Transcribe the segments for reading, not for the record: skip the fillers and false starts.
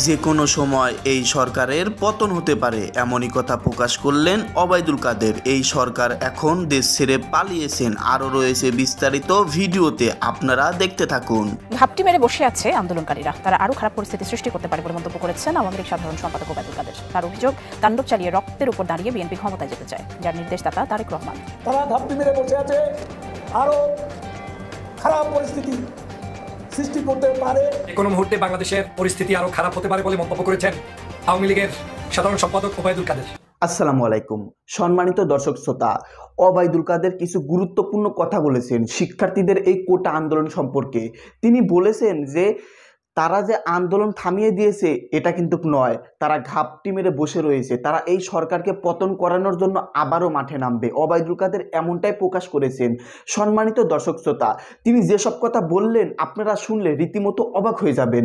যে কোনো সময় এই সরকারের পতন হতে পারে এমনই কথা প্রকাশ করলেন ওবায়দুল কাদের। এই সরকার এখন দেশ ছেড়ে পালিয়েছেন, আরও রয়েছে বিস্তারিত ভিডিওতে, আপনারা দেখতে থাকুন। ঘাপটি মেরে বসে আছে আন্দোলনকারীরা, তারা আরও খারাপ পরিস্থিতি সৃষ্টি করতে পারে বলে মন্তব্য করেছেন আওয়ামী লীগ সাধারণ সম্পাদক ওবায়দুল কাদের। তার অভিযোগ, তাণ্ডব চালিয়ে রক্তের উপর দাঁড়িয়ে বিএনপি ক্ষমতায় যেতে চায়, যার নির্দেশদাতা তারেক রহমান। তারা ঘাপটি মেরে বসে আছে, আরও খারাপ পরিস্থিতি সৃষ্টি করতে পারে। কোনো মুহূর্তে বাংলাদেশের পরিস্থিতি আরো খারাপ হতে পারে বলে মন্তব্য করেছেন আওয়ামী লীগের সাধারণ সম্পাদক ওবায়দুল কাদের। আসসালামু আলাইকুম সম্মানিত দর্শক শ্রোতা, ওবায়দুল কাদের কিছু গুরুত্বপূর্ণ কথা বলেছেন শিক্ষার্থীদের এই কোটা আন্দোলন সম্পর্কে। তিনি বলেছেন যে তারা যে আন্দোলন থামিয়ে দিয়েছে এটা কিন্তু নয়, তারা ঘাপটি মেরে বসে রয়েছে, তারা এই সরকারকে পতন করানোর জন্য আবারও মাঠে নামবে। ওবায়দুল কাদের এমনটাই প্রকাশ করেছেন। সম্মানিত দর্শক শ্রোতা, তিনি যেসব কথা বললেন আপনারা শুনলে রীতিমতো অবাক হয়ে যাবেন।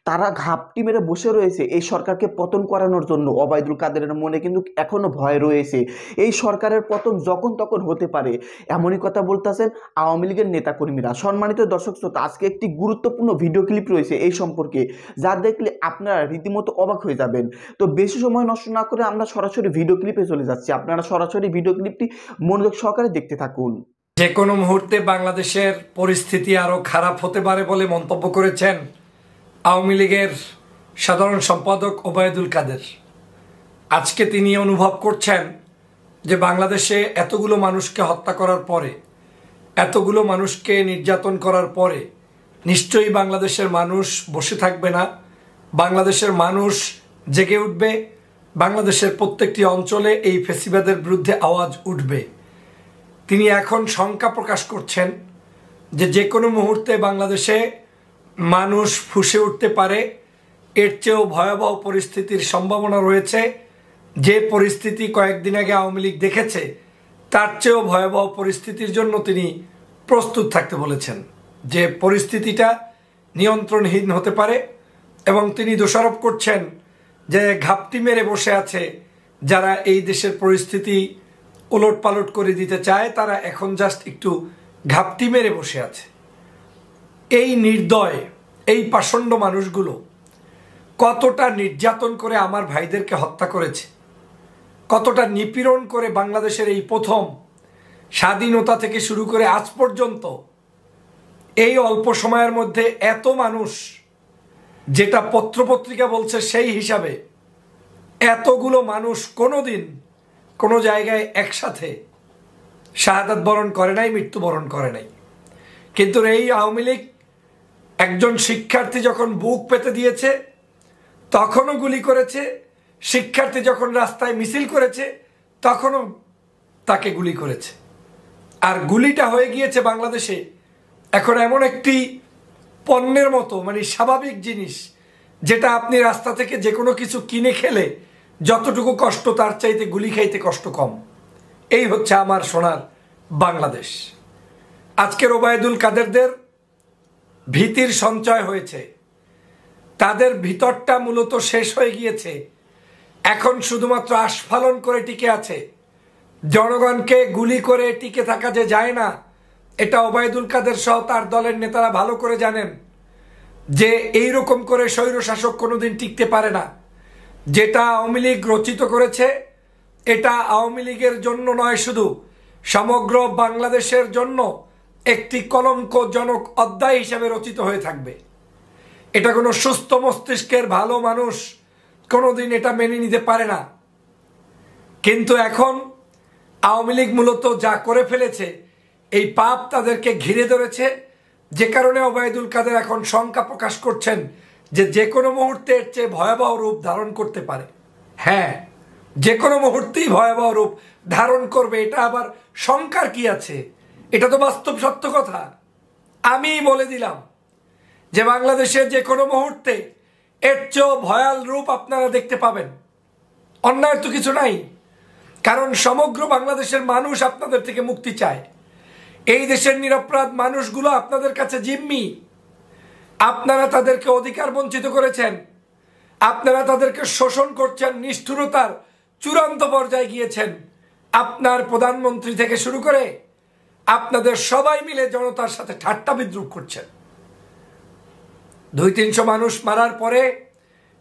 তারা ঘাপটি মেরে বসে রয়েছে এই সরকারকে পতন করানোর জন্য। ওবায়দুল কাদেরের মনে কিন্তু এখনও ভয় রয়েছে, এই সরকারের পতন যখন তখন হতে পারে, এমনই কথা বলতেছেন আওয়ামী লীগের নেতাকর্মীরা। সম্মানিত দর্শক শ্রোতা, আজকে একটি গুরুত্বপূর্ণ ভিডিও ক্লিপ রয়েছে এই সম্পর্কে, যা দেখলে আপনারা রীতিমতো অবাক হয়ে যাবেন। তো বেশি সময় নষ্ট না করে আমরা সরাসরি ভিডিও ক্লিপে চলে যাচ্ছি, আপনারা সরাসরি ভিডিও ক্লিপটি মনোযোগ সহকারে দেখতে থাকুন। যে কোনো মুহূর্তে বাংলাদেশের পরিস্থিতি আরো খারাপ হতে পারে বলে মন্তব্য করেছেন আওয়ামী লীগের সাধারণ সম্পাদক ওবায়দুল কাদের। আজকে তিনি অনুভব করছেন যে বাংলাদেশে এতগুলো মানুষকে হত্যা করার পরে, এতগুলো মানুষকে নির্যাতন করার পরে নিশ্চয়ই বাংলাদেশের মানুষ বসে থাকবে না, বাংলাদেশের মানুষ জেগে উঠবে, বাংলাদেশের প্রত্যেকটি অঞ্চলে এই ফ্যাসিবাদের বিরুদ্ধে আওয়াজ উঠবে। তিনি এখন শঙ্কা প্রকাশ করছেন যে কোনো মুহূর্তে বাংলাদেশে মানুষ ফুঁসে উঠতে পারে, এর চেয়েও ভয়াবহ পরিস্থিতির সম্ভাবনা রয়েছে। যে পরিস্থিতি কয়েকদিন আগে আওয়ামী লীগ দেখেছে তার চেয়েও ভয়াবহ পরিস্থিতির জন্য তিনি প্রস্তুত থাকতে বলেছেন, যে পরিস্থিতিটা নিয়ন্ত্রণহীন হতে পারে। এবং তিনি দোষারোপ করছেন যে ঘাপটি মেরে বসে আছে যারা এই দেশের পরিস্থিতি ওলট পালট করে দিতে চায়, তারা এখন জাস্ট একটু ঘাপটি মেরে বসে আছে। এই নির্দয়, এই পাষণ্ড মানুষগুলো কতটা নির্যাতন করে আমার ভাইদেরকে হত্যা করেছে, কতটা নিপীড়ন করে বাংলাদেশের এই প্রথম স্বাধীনতা থেকে শুরু করে আজ পর্যন্ত এই অল্প সময়ের মধ্যে এত মানুষ, যেটা পত্রপত্রিকা বলছে সেই হিসাবে এতগুলো মানুষ কোনোদিন কোনো জায়গায় একসাথে শাহাদাত বরণ করে নাই, মৃত্যুবরণ করে নাই। কিন্তু এই আওয়ামী লীগ একজন শিক্ষার্থী যখন বুক পেতে দিয়েছে তখনও গুলি করেছে, শিক্ষার্থী যখন রাস্তায় মিছিল করেছে তখনও তাকে গুলি করেছে। আর গুলিটা হয়ে গিয়েছে বাংলাদেশে এখন এমন একটি পণ্যের মতো, মানে স্বাভাবিক জিনিস, যেটা আপনি রাস্তা থেকে যে কোনো কিছু কিনে খেলে যতটুকু কষ্ট তার চাইতে গুলি খাইতে কষ্ট কম। এই হচ্ছে আমার সোনার বাংলাদেশ। আজকের ওবায়দুল কাদেরদের ভীতির সঞ্চয় হয়েছে, তাদের ভিতরটা মূলত শেষ হয়ে গিয়েছে, এখন শুধুমাত্র আস্ফালন করে টিকে আছে। জনগণকে গুলি করে টিকে থাকা যে যায় না, এটা ওবায়দুল কাদের সহ তার দলের নেতারা ভালো করে জানেন যে এইরকম করে স্বৈরশাসক কোনোদিন টিকতে পারে না। যেটা আওয়ামী লীগ রচিত করেছে এটা আওয়ামী লীগের জন্য নয়, শুধু সমগ্র বাংলাদেশের জন্য একটি কলঙ্কজনক অধ্যায় হিসেবে রচিত হয়ে থাকবে। এটা কোনো সুস্থ মস্তিষ্কের ভালো মানুষ কোনোদিন এটা মেনে নিতে পারে না। কিন্তু এখন আওয়ামী লীগ মূলত যা করে ফেলেছে, এই পাপ তাদেরকে ঘিরে ধরেছে, যে কারণে ওবায়দুল কাদের এখন শঙ্কা প্রকাশ করছেন যে কোনো মুহূর্তে এর চেয়ে ভয়াবহ রূপ ধারণ করতে পারে। হ্যাঁ, যে কোনো মুহূর্তেই ভয়াবহ রূপ ধারণ করবে, এটা আবার শঙ্কার কি আছে? এটা তো বাস্তব সত্য কথা। আমি বলে দিলাম যে বাংলাদেশের যে কোনো মুহূর্তে এর চেয়েও ভয়াল রূপ আপনারা দেখতে পাবেন। অন্যায় তো কিছু নাই, কারণ সমগ্র বাংলাদেশের মানুষ আপনাদের থেকে মুক্তি চায়। এই দেশের নিরপরাধ মানুষগুলো আপনাদের কাছে জিম্মি। আপনারা তাদেরকে অধিকার বঞ্চিত করেছেন, আপনারা তাদেরকে শোষণ করছেন, নিষ্ঠুরতার চূড়ান্ত পর্যায়ে গিয়েছেন। আপনার প্রধানমন্ত্রী থেকে শুরু করে আপনাদের সবাই মিলে জনতার সাথে ঠাট্টা বিদ্রুপ করছেন। 200-300 মানুষ মারার পরে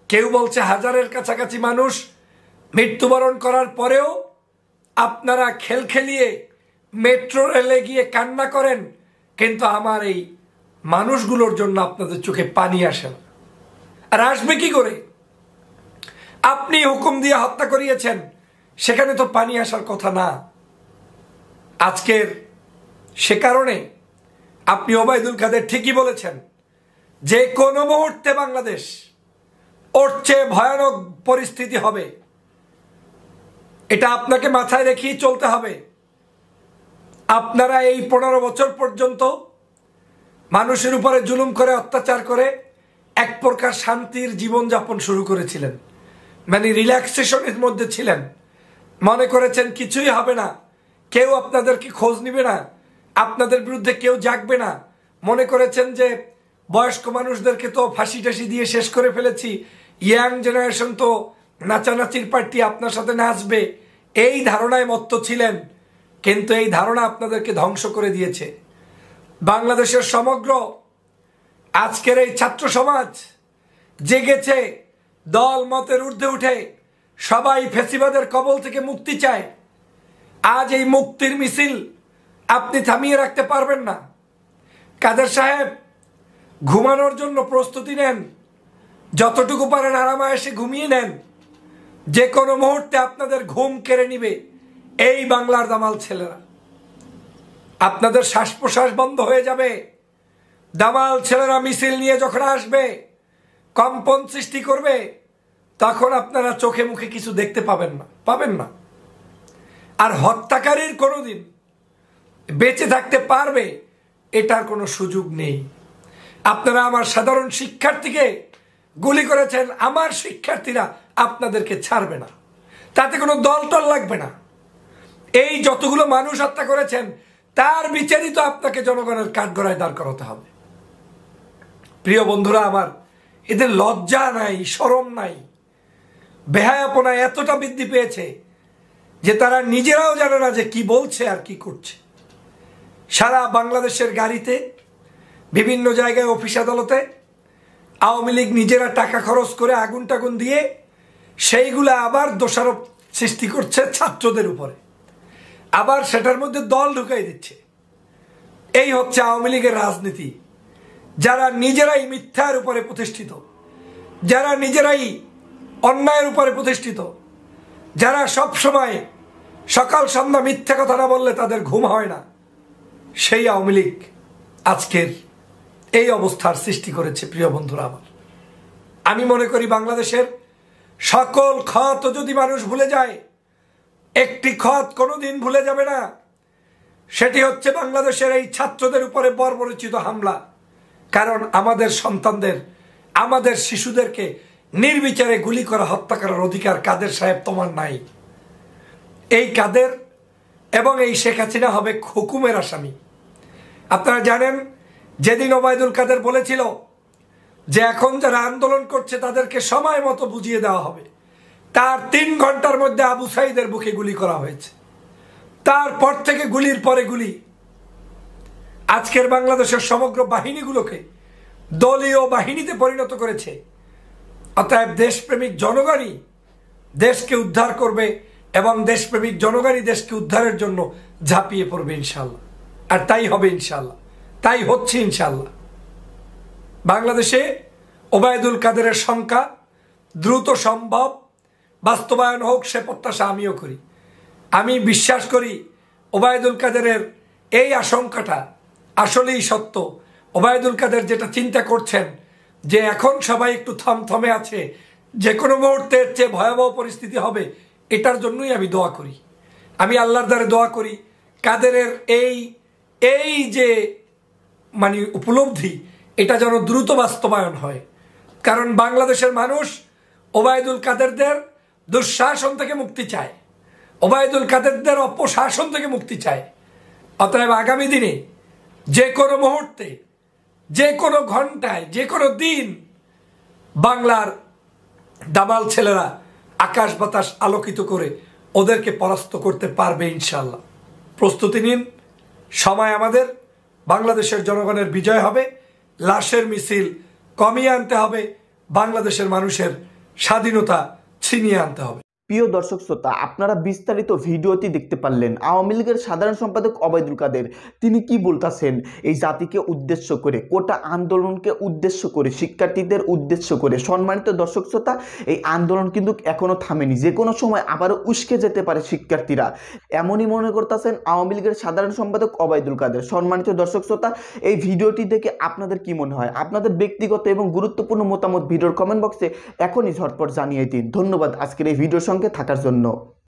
কেউ বলছে হাজারের কাছাকাছি মানুষ মৃত্যুবরণ করার পরেও আপনারা খেলখেলিয়ে মেট্রো রেলে গিয়ে কান্না করেন, কিন্তু আমার এই মানুষগুলোর জন্য আপনাদের চোখে পানি আসে না। আর আসবে কি করে? আপনি হুকুম দিয়ে হত্যা করিয়েছেন, সেখানে তো পানি আসার কথা না। আজকের সে কারণে আপনি ওবায়দুল কাদের ঠিকই বলেছেন, যে কোনো মুহূর্তে বাংলাদেশ ওর চেয়ে ভয়ানক পরিস্থিতি হবে। এটা আপনাকে মাথায় রেখেই চলতে হবে। আপনারা এই 15 বছর পর্যন্ত মানুষের উপরে জুলুম করে, অত্যাচার করে এক প্রকার শান্তির জীবনযাপন শুরু করেছিলেন, মানে রিল্যাক্সেশনের মধ্যে ছিলেন। মনে করেছেন কিছুই হবে না, কেউ আপনাদেরকে খোঁজ নিবে না, আপনাদের বিরুদ্ধে কেউ জাগবে না। মনে করেছেন যে বয়স্ক মানুষদেরকে তো ফাঁসি টাসি দিয়ে শেষ করে ফেলেছি, ইয়াং জেনারেশন তো নাচানাচির পার্টি আপনার সাথে নাচবে, এই ধারণায় মত্ত ছিলেন। কিন্তু এই ধারণা আপনাদেরকে ধ্বংস করে দিয়েছে। বাংলাদেশের সমগ্র আজকের এই ছাত্র সমাজ জেগেছে, দল মতের ঊর্ধ্বে উঠে সবাই ফ্যাসিবাদের কবল থেকে মুক্তি চায়। আজ এই মুক্তির মিছিল আপনি থামিয়ে রাখতে পারবেন না। কাদের সাহেব, ঘুমানোর জন্য প্রস্তুতি নেন, যতটুকু পারেন আরামায়েশে ঘুমিয়ে নেন। যে কোনো মুহূর্তে আপনাদের ঘুম কেড়ে নিবে এই বাংলার দামাল ছেলেরা। আপনাদের শ্বাস প্রশ্বাস বন্ধ হয়ে যাবে। দামাল ছেলেরা মিছিল নিয়ে যখন আসবে, কম্পন সৃষ্টি করবে, তখন আপনারা চোখে মুখে কিছু দেখতে পাবেন না। আর হত্যাকারীর কোনোদিন বেঁচে থাকতে পারবে এটার কোনো সুযোগ নেই। আপনারা আমার সাধারণ শিক্ষার্থীকে গুলি করেছেন, আমার শিক্ষার্থীরা আপনাদেরকে ছাড়বে না, তাতে কোনো দল টল লাগবে না। এই যতগুলো মানুষ হত্যা করেছেন তার বিচারই তো আপনাকে জনগণের কাঠগড়ায় দাঁড় করাতে হবে। প্রিয় বন্ধুরা আমার, এদের লজ্জা নাই, শরম নাই, বেহায়াপনা এতটা বৃদ্ধি পেয়েছে যে তারা নিজেরাও জানে না যে কি বলছে আর কি করছে। সারা বাংলাদেশের গাড়িতে, বিভিন্ন জায়গায়, অফিস আদালতে আওয়ামী লীগ নিজেরা টাকা খরচ করে আগুন টাগুন দিয়ে সেইগুলো আবার দোষারোপ সৃষ্টি করছে ছাত্রদের উপরে, আবার সেটার মধ্যে দল ঢুকাই দিচ্ছে। এই হচ্ছে আওয়ামী লীগের রাজনীতি। যারা নিজেরাই মিথ্যার উপরে প্রতিষ্ঠিত, যারা নিজেরাই অন্যায়ের উপরে প্রতিষ্ঠিত, যারা সব সময় সকাল সন্ধ্যা মিথ্যা কথা না বললে তাদের ঘুম হয় না, সেই আওয়ামী লীগ আজকের এই অবস্থার সৃষ্টি করেছে। প্রিয় বন্ধুরা আমার, আমি মনে করি বাংলাদেশের সকল ক্ষত যদি মানুষ ভুলে যায়, একটি ক্ষত কোনোদিন ভুলে যাবে না, সেটি হচ্ছে বাংলাদেশের এই ছাত্রদের উপরে বর্বরচিত হামলা। কারণ আমাদের সন্তানদের, আমাদের শিশুদেরকে নির্বিচারে গুলি করা, হত্যা করার অধিকার কাদের সাহেব তোমার নাই। এই কাদের এবং এই শেখ হাসিনা হবে হুকুমের আসামি। আপনারা জানেন, যেদিন ওবায়দুল কাদের বলেছিল যে এখন যারা আন্দোলন করছে তাদেরকে সময় মতো বুঝিয়ে দেওয়া হবে, তার 3 ঘন্টার মধ্যে আবু সাইদের বুকে গুলি করা হয়েছে। তারপর থেকে গুলির পরে গুলি। আজকের বাংলাদেশের সমগ্র বাহিনীগুলোকে দলীয় বাহিনীতে পরিণত করেছে। অতএব দেশপ্রেমিক জনগণই দেশকে উদ্ধার করবে এবং দেশপ্রেমিক জনগণই দেশকে উদ্ধারের জন্য ঝাঁপিয়ে পড়বে ইনশাল্লাহ। আর তাই হবে ইনশাল্লাহ, তাই হচ্ছে ইনশাল্লাহ। বাংলাদেশে ওবায়দুল কাদেরের সংখ্যা দ্রুত সম্ভব বাস্তবায়ন হোক, সে প্রত্যাশা আমিও করি। আমি বিশ্বাস করি ওবায়দুল কাদেরের এই আশঙ্কাটা আসলেই সত্য। ওবায়দুল কাদের যেটা চিন্তা করছেন যে এখন সবাই একটু থমথমে আছে, যে কোনো মুহূর্তের চেয়ে ভয়াবহ পরিস্থিতি হবে, এটার জন্যই আমি দোয়া করি। আমি আল্লাহর দ্বারে দোয়া করি কাদেরের এই যে মানে উপলব্ধি, এটা যেন দ্রুত বাস্তবায়ন হয়। কারণ বাংলাদেশের মানুষ ওবায়দুল কাদেরদের দুঃশাসন থেকে মুক্তি চায়, ওবায়দুল কাদেরদের অপশাসন থেকে মুক্তি চায়। অতএব আগামী দিনে যে কোনো মুহূর্তে, যে কোনো ঘন্টায়, যে কোনো দিন বাংলার দামাল ছেলেরা আকাশ বাতাস আলোকিত করে ওদেরকে পরাস্ত করতে পারবে ইনশাল্লাহ। প্রস্তুতি নিন, সময় আমাদের। বাংলাদেশের জনগণের বিজয় হবে। লাশের মিছিল কমিয়ে আনতে হবে, বাংলাদেশের মানুষের স্বাধীনতা ছিনিয়ে আনতে হবে। প্রিয় দর্শক শ্রোতা, আপনারা বিস্তারিত ভিডিওটি দেখতে পারলেন। আওয়ামী লীগের সাধারণ সম্পাদক ওবায়দুল কাদের তিনি কি বলতেছেন এই জাতিকে উদ্দেশ্য করে, কোটা আন্দোলনকে উদ্দেশ্য করে, শিক্ষার্থীদের উদ্দেশ্য করে। সম্মানিত দর্শক শ্রোতা, এই আন্দোলন কিন্তু এখনো থামেনি, যে কোনো সময় আবারও উস্কে যেতে পারে শিক্ষার্থীরা, এমনই মনে করতেছেন আওয়ামী লীগের সাধারণ সম্পাদক ওবায়দুল কাদের। সম্মানিত দর্শক শ্রোতা, এই ভিডিওটি দেখে আপনাদের কি মনে হয়? আপনাদের ব্যক্তিগত এবং গুরুত্বপূর্ণ মতামত ভিডিওর কমেন্ট বক্সে এখনই ঝটপট জানিয়ে দিন। ধন্যবাদ আজকের এই ভিডিওর সঙ্গে থাকার জন্য।